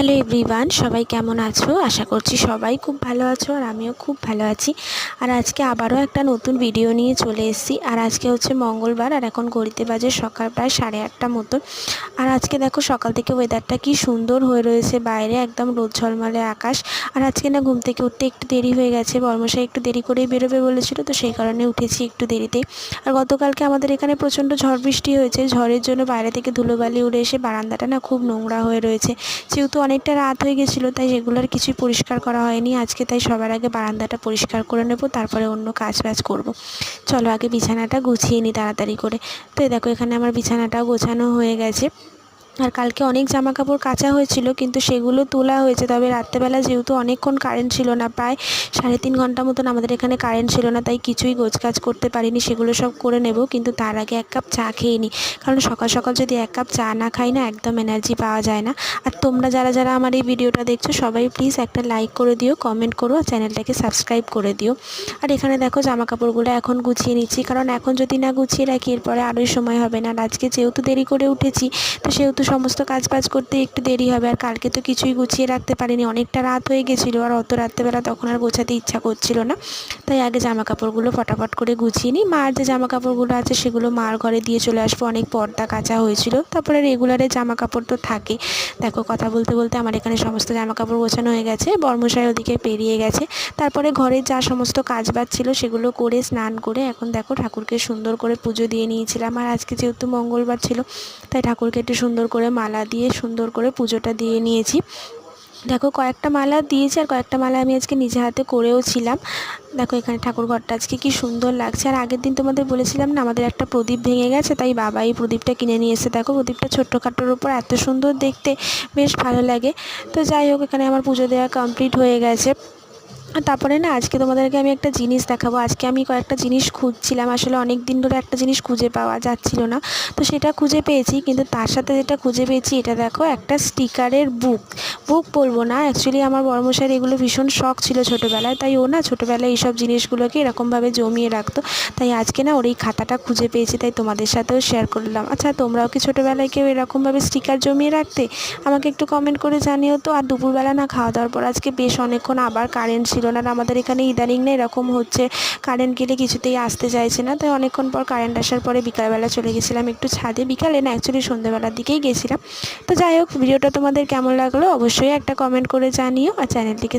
Hello everyone, সবাই কেমন আছো? আশা করছি সবাই খুব ভালো আছো আর আমিও খুব ভালো আছি। আর আজকে আবারও একটা নতুন ভিডিও নিয়ে চলে এসেছি। আর আজকে হচ্ছে মঙ্গলবার আর এখন ঘড়িতে বাজে সকাল প্রায় 8:30 মতন। আর আজকে দেখো সকাল থেকে ওয়েদারটা কি সুন্দর হয়ে রয়েছে, বাইরে একদম রোদ ঝলমলে আকাশ। আর আজকে না ঘুম থেকে উঠতে একটু দেরি হয়ে গেছে, বর্মশাই একটু দেরি করেই বেরোবে বলেছিল, তো সেই কারণে উঠেছি একটু দেরিতেই। আর গতকালকে আমাদের এখানে প্রচণ্ড ঝড় বৃষ্টি হয়েছে, ঝড়ের জন্য বাইরে থেকে ধুলোবালি উড়ে এসে বারান্দাটা না খুব নোংরা হয়ে রয়েছে। যেহেতু অনেকটা রাত হয়ে গেছিলো তাই সেগুলোর কিছুই পরিষ্কার করা হয়নি আজকে, তাই সবার আগে বারান্দাটা পরিষ্কার করে নেব, তারপরে অন্য কাজ বাজ করবো। চলো আগে বিছানাটা গুছিয়ে নিই তাড়াতাড়ি করে। তো এই দেখো এখানে আমার বিছানাটাও গোছানো হয়ে গেছে। আর কালকে অনেক জামা কাপড় কাচা হয়েছিল কিন্তু সেগুলো তোলা হয়েছে, তবে রাত্রেবেলা যেহেতু অনেকক্ষণ কারেন্ট ছিল না, প্রায় 3.5 ঘন্টা মতন আমাদের এখানে কারেন্ট ছিল না, তাই কিছুই গোছকাজ করতে পারিনি। সেগুলো সব করে নেব, কিন্তু তার আগে এক কাপ চা খেয়ে নিই, কারণ সকাল সকাল যদি এক কাপ চা না খাই না একদম এনার্জি পাওয়া যায় না। আর তোমরা যারা যারা আমার এই ভিডিওটা দেখছো সবাই প্লিজ একটা লাইক করে দিও, কমেন্ট করো আর চ্যানেলটাকে সাবস্ক্রাইব করে দিও। আর এখানে দেখো জামা কাপড়গুলো এখন গুছিয়ে নিচ্ছি, কারণ এখন যদি না গুছিয়ে রাখি এরপরে আরোই সময় হবে না। আর আজকে যেহেতু দেরি করে উঠেছি তো সেহেতু সমস্ত কাজ বাজ করতে একটু দেরি হবে। আর কালকে তো কিছুই গুছিয়ে রাখতে পারিনি, অনেকটা রাত হয়ে গেছিলো, আর অত রাত্রেবেলা তখন আর গোছাতে ইচ্ছা করছিল না। তাই আগে জামা কাপড়গুলো ফটাফট করে গুছিয়ে নিই। মার যে জামা কাপড়গুলো আছে সেগুলো মার ঘরে দিয়ে চলে আসবো, অনেক পর্দা কাচা হয়েছিল। তারপরে রেগুলারে জামা কাপড় তো থাকে। দেখো কথা বলতে বলতে আমার এখানে সমস্ত জামা কাপড় গোছানো হয়ে গেছে, বর্মশাই ওদিকে পেরিয়ে গেছে। তারপরে ঘরের যা সমস্ত কাজ বাজ ছিল সেগুলো করে স্নান করে এখন দেখো ঠাকুরকে সুন্দর করে পুজো দিয়ে নিয়েছিলাম। আর আজকে যেহেতু মঙ্গলবার ছিল তাই ঠাকুরকে একটু সুন্দর করে মালা দিয়ে সুন্দর করে পুজোটা দিয়ে নিয়েছি। দেখো কয়েকটা মালা দিয়েছি আর কয়েকটা মালা আমি আজকে নিজে হাতে করেও ছিলাম। দেখো এখানে ঠাকুর ঘরটা আজকে কি সুন্দর লাগছে। আর আগের দিন তোমাদের বলেছিলাম না আমাদের একটা প্রদীপ ভেঙে গেছে, তাই বাবা এই প্রদীপটা কিনে নিয়ে এসে, দেখো প্রদীপটা ছোট্টখাটোর উপর এত সুন্দর দেখতে, বেশ ভালো লাগে। তো যাই হোক এখানে আমার পুজো দেওয়া কমপ্লিট হয়ে গেছে। আর তারপরে না আজকে তোমাদেরকে আমি একটা জিনিস দেখাবো। আজকে আমি কয়েকটা জিনিস খুঁজছিলাম, আসলে অনেক দিন ধরে একটা জিনিস খুঁজে পাওয়া যাচ্ছিল না, তো সেটা খুঁজে পেয়েছি। কিন্তু তার সাথে যেটা খুঁজে পেয়েছি এটা দেখো, একটা স্টিকারের বুক বলবো না, অ্যাকচুয়ালি আমার বড়মশাইয়ের এগুলো ভীষণ শখ ছিল ছোটোবেলায়, তাই ও না ছোটোবেলায় এইসব জিনিসগুলোকে এরকমভাবে জমিয়ে রাখতো। তাই আজকে না ওর এই খাতাটা খুঁজে পেয়েছি, তাই তোমাদের সাথেও শেয়ার করলাম। আচ্ছা তোমরাও কি ছোটোবেলায় কেউ এরকমভাবে স্টিকার জমিয়ে রাখতে? আমাকে একটু কমেন্ট করে জানিও তো। আর দুপুরবেলা না খাওয়া দাওয়ার পর আজকে বেশ অনেকক্ষণ আবার কারেন্ট ছিল না, আর আমাদের এখানে ইদানিং না এরকম হচ্ছে, কারেন্ট গেলে কিছুতেই আসতে চাইছে না। তাই অনেকক্ষণ পর কারেন্ট আসার পরে বিকালবেলা চলে গেছিলাম একটু ছাদে, বিকালে না অ্যাকচুয়ালি সন্ধ্যেবেলার দিকেই গেছিলাম। তো যাই হোক ভিডিওটা তোমাদের কেমন লাগলো অবশ্যই একটা কমেন্ট করে জানিও, আর চ্যানেলটিকে